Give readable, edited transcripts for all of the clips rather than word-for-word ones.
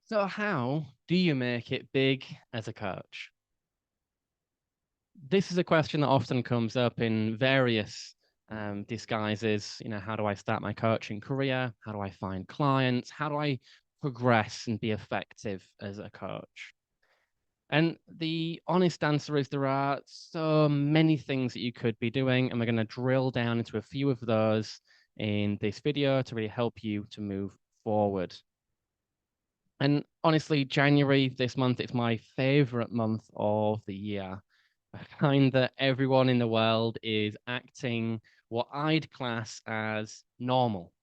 So how do you make it big as a coach? This is a question that often comes up in various disguises. How do I start my coaching career? How do I find clients? How do I progress and be effective as a coach? And the honest answer is there are so many things that you could be doing, and we're going to drill down into a few of those in this video to really help you to move forward. And honestly, January this month, it's my favorite month of the year. I find that everyone in the world is acting what I'd class as normal,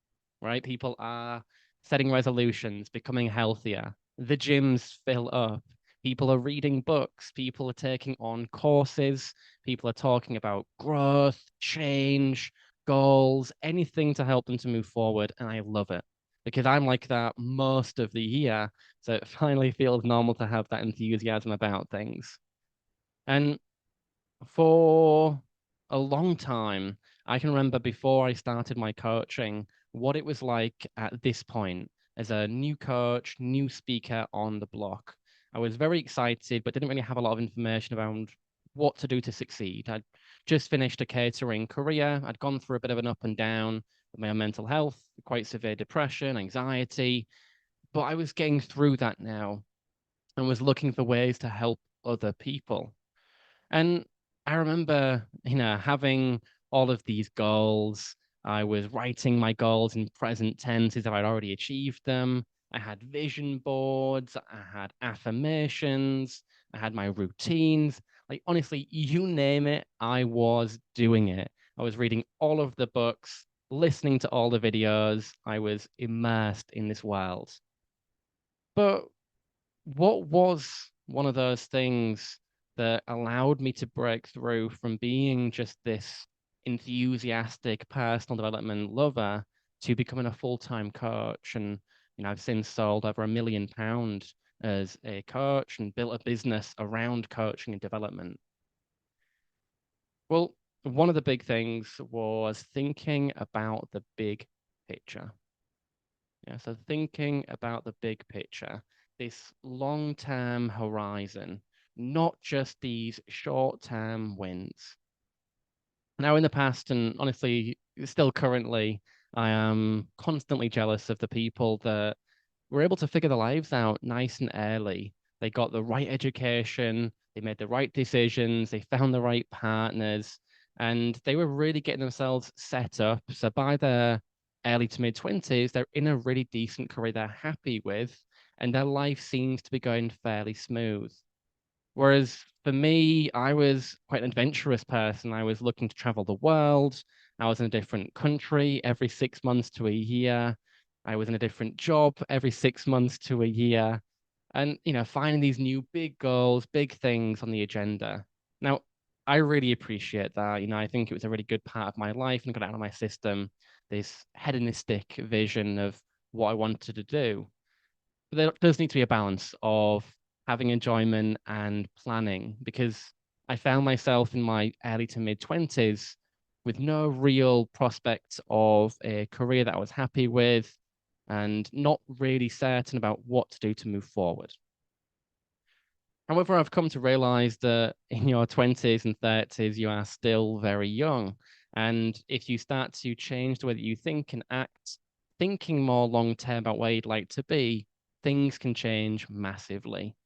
right? People are setting resolutions, becoming healthier. The gyms fill up. People are reading books. People are taking on courses. People are talking about growth, change, goals, anything to help them to move forward. And I love it because I'm like that most of the year. So it finally feels normal to have that enthusiasm about things. And for a long time, I can remember before I started my coaching, what it was like at this point as a new coach, new speaker on the block. I was very excited, but didn't really have a lot of information around what to do to succeed. I'd just finished a catering career. I'd gone through a bit of an up and down with my own mental health, quite severe depression, anxiety, but I was getting through that now and was looking for ways to help other people. And I remember, having all of these goals. I was writing my goals in present tense as if I'd already achieved them. I had vision boards, I had affirmations, I had my routines. Like, honestly, you name it, I was doing it. I was reading all of the books, listening to all the videos. I was immersed in this world. But what was one of those things that allowed me to break through from being just this enthusiastic personal development lover to becoming a full-time coach? And I've since sold over £1 million as a coach and built a business around coaching and development. Well, one of the big things was thinking about the big picture. Yeah, so thinking about the big picture, this long-term horizon, not just these short-term wins. Now, in the past, and honestly, still currently, I am constantly jealous of the people that were able to figure their lives out nice and early. They got the right education, they made the right decisions, they found the right partners, and they were really getting themselves set up. So by their early to mid 20s, they're in a really decent career they're happy with, and their life seems to be going fairly smooth. Whereas for me, I was quite an adventurous person. I was looking to travel the world. I was in a different country every 6 months to a year. I was in a different job every 6 months to a year. And, finding these new big goals, big things on the agenda. Now, I really appreciate that. I think it was a really good part of my life and got it out of my system, this hedonistic vision of what I wanted to do. But there does need to be a balance of having enjoyment and planning because I found myself in my early to mid 20s with no real prospects of a career that I was happy with and not really certain about what to do to move forward. However, I've come to realize that in your 20s and 30s, you are still very young. And if you start to change the way that you think and act, thinking more long term about where you'd like to be, things can change massively.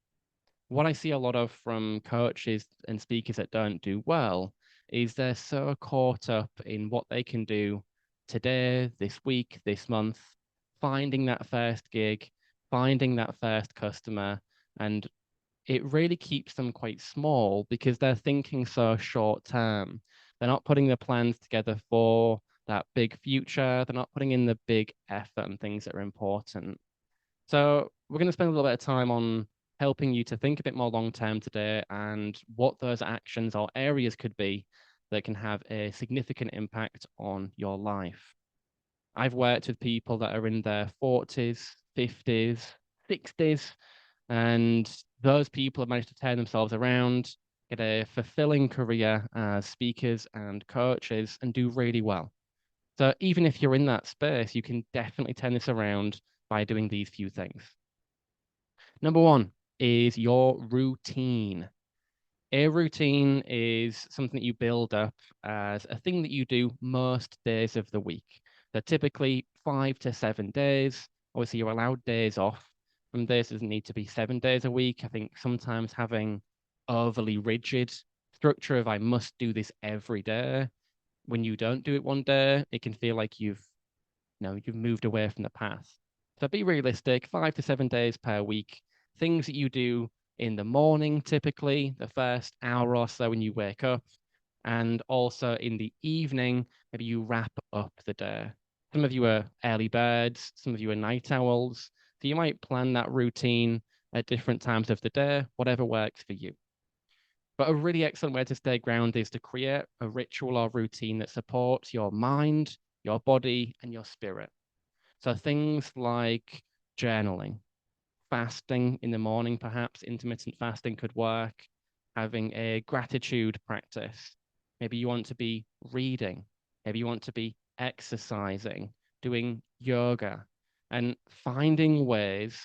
What I see a lot of from coaches and speakers that don't do well is they're so caught up in what they can do today, this week, this month, finding that first gig, finding that first customer, and it really keeps them quite small because they're thinking so short term. They're not putting the plans together for that big future. They're not putting in the big effort and things that are important. So we're going to spend a little bit of time on helping you to think a bit more long term today and what those actions or areas could be that can have a significant impact on your life. I've worked with people that are in their 40s, 50s, 60s, and those people have managed to turn themselves around, get a fulfilling career as speakers and coaches, and do really well. So even if you're in that space, you can definitely turn this around by doing these few things. Number one is your routine. A routine is something that you build up as a thing that you do most days of the week. So typically 5 to 7 days. Obviously, you're allowed days off. Some days doesn't need to be 7 days a week. I think sometimes having overly rigid structure of I must do this every day, when you don't do it one day, it can feel like you've moved away from the path. So be realistic, 5 to 7 days per week. Things that you do in the morning, typically, the first hour or so when you wake up, and also in the evening, maybe you wrap up the day. Some of you are early birds, some of you are night owls. So you might plan that routine at different times of the day, whatever works for you. But a really excellent way to stay grounded is to create a ritual or routine that supports your mind, your body, and your spirit. So things like journaling, fasting in the morning, perhaps intermittent fasting could work, having a gratitude practice. Maybe you want to be reading, maybe you want to be exercising, doing yoga, and finding ways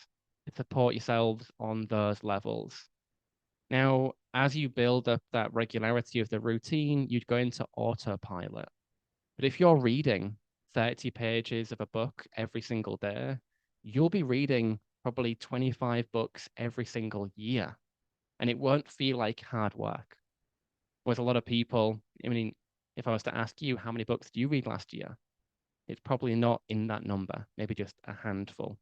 to support yourselves on those levels. Now, as you build up that regularity of the routine, you'd go into autopilot. But if you're reading 30 pages of a book every single day, you'll be reading probably 25 books every single year, and it won't feel like hard work. Whereas a lot of people, I mean, if I was to ask you, how many books do you read last year? It's probably not in that number, maybe just a handful.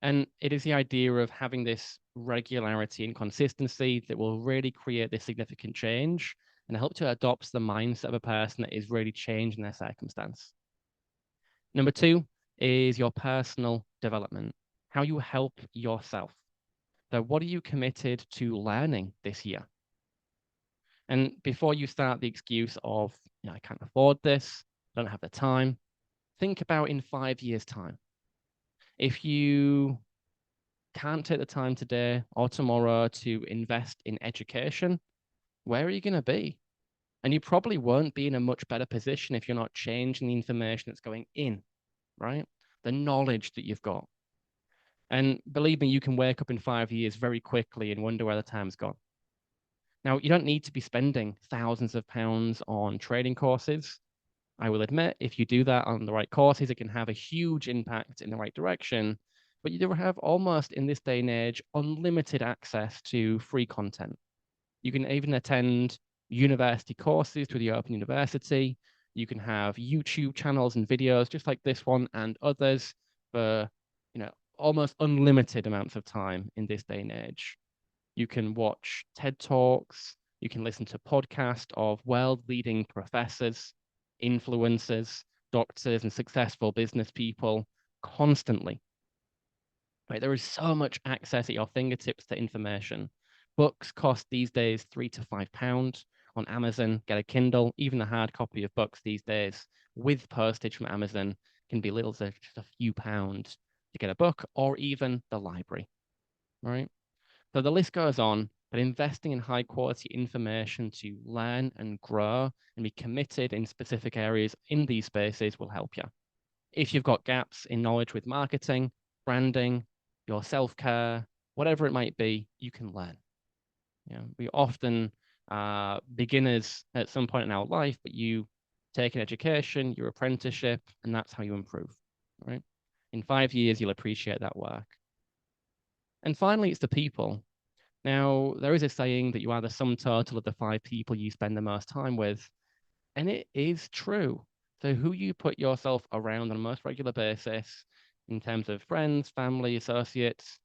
And it is the idea of having this regularity and consistency that will really create this significant change and help to adopt the mindset of a person that is really changing their circumstance. Number two is your personal development, how you help yourself. So, what are you committed to learning this year? And before you start the excuse of, I can't afford this, I don't have the time, think about in 5 years' time. If you can't take the time today or tomorrow to invest in education, where are you going to be? And you probably won't be in a much better position if you're not changing the information that's going in, right? The knowledge that you've got. And believe me, you can wake up in 5 years very quickly and wonder where the time's gone. Now, you don't need to be spending thousands of pounds on trading courses. I will admit, if you do that on the right courses, it can have a huge impact in the right direction. But you do have almost in this day and age unlimited access to free content. You can even attend university courses through the Open University. You can have YouTube channels and videos just like this one and others for, almost unlimited amounts of time in this day and age. You can watch TED Talks. You can listen to podcasts of world-leading professors, influencers, doctors, and successful business people constantly. Right? There is so much access at your fingertips to information. Books cost these days £3 to £5 on Amazon. Get a Kindle. Even the hard copy of books these days with postage from Amazon can be little as just a few pounds to get a book or even the library, right? So the list goes on, but investing in high quality information to learn and grow and be committed in specific areas in these spaces will help you. If you've got gaps in knowledge with marketing, branding, your self-care, whatever it might be, you can learn. We often are beginners at some point in our life, but you take an education, your apprenticeship, and that's how you improve, right? In 5 years, you'll appreciate that work. And finally, it's the people. Now, there is a saying that you are the sum total of the 5 people you spend the most time with, and it is true. So, who you put yourself around on a most regular basis in terms of friends, family, associates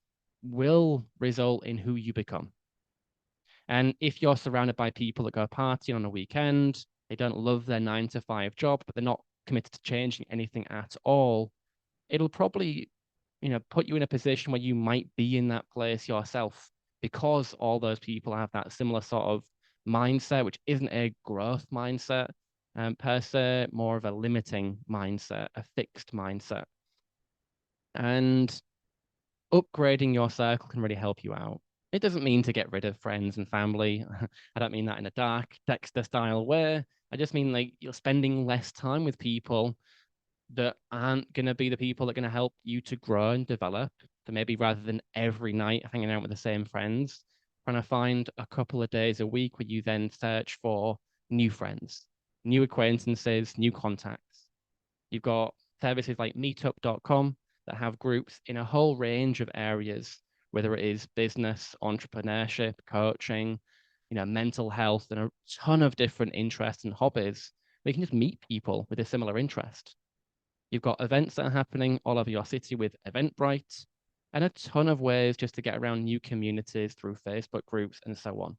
will result in who you become. And if you're surrounded by people that go partying on a weekend, they don't love their 9 to 5 job, but they're not committed to changing anything at all, it'll probably, put you in a position where you might be in that place yourself because all those people have that similar sort of mindset, which isn't a growth mindset per se, more of a limiting mindset, a fixed mindset. And upgrading your circle can really help you out. It doesn't mean to get rid of friends and family. I don't mean that in a dark Dexter style way. I just mean like you're spending less time with people that aren't going to be the people that are going to help you to grow and develop. So maybe rather than every night hanging out with the same friends, trying to find a couple of days a week where you then search for new friends, new acquaintances, new contacts. You've got services like meetup.com that have groups in a whole range of areas, whether it is business, entrepreneurship, coaching, mental health, and a ton of different interests and hobbies. We can just meet people with a similar interest. You've got events that are happening all over your city with Eventbrite, and a ton of ways just to get around new communities through Facebook groups and so on.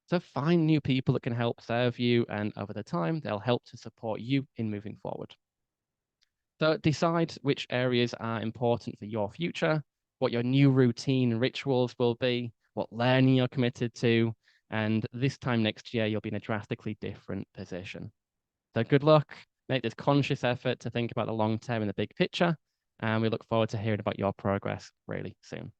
So find new people that can help serve you, and over the time, they'll help to support you in moving forward. So decide which areas are important for your future, what your new routine and rituals will be, what learning you're committed to, and this time next year, you'll be in a drastically different position. So good luck. Make this conscious effort to think about the long term and the big picture. And we look forward to hearing about your progress really soon.